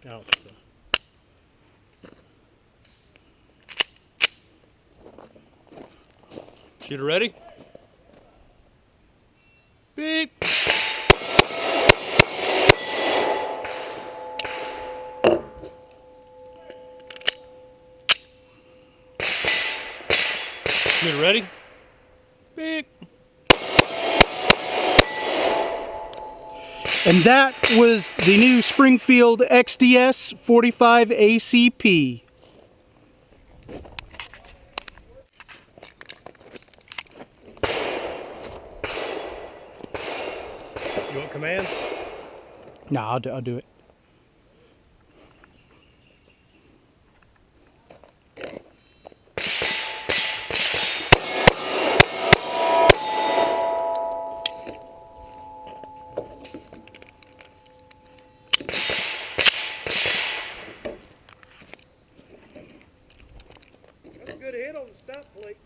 I don't think so. Shooter ready? Beep! Shooter ready? Beep! And that was the new Springfield XDS 45acp. You want command? No, I'll do it. That's a good hit on the stop plate.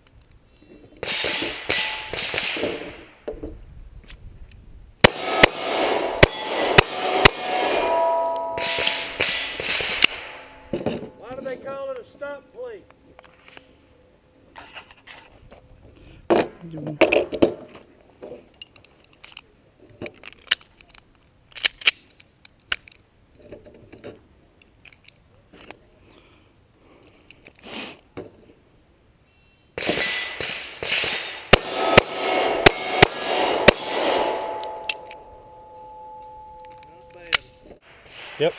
Why do they call it a stop plate? Yep.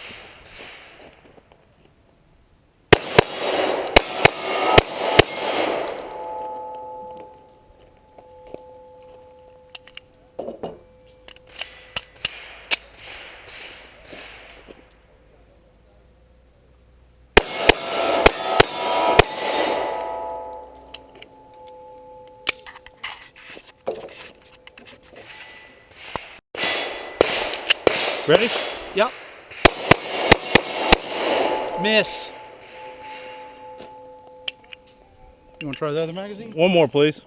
Ready? Yep. Miss. You want to try the other magazine? One more, please.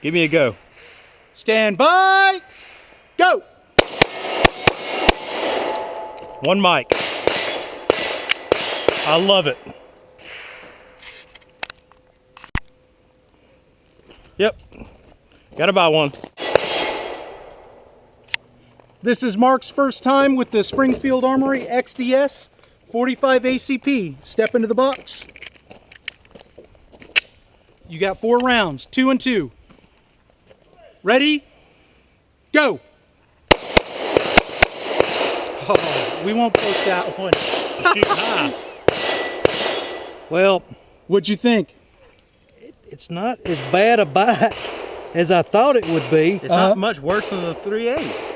Give me a go. Stand by. Go. One mic. I love it. Yep. Gotta buy one. This is Mark's first time with the Springfield Armory XDS 45acp. Step into the box. You got 4 rounds, 2 and 2. Ready? Go! Oh, we won't post that one. Well, What'd you think? it's not as bad a bite as I thought it would be. It's not much worse than the 3.8.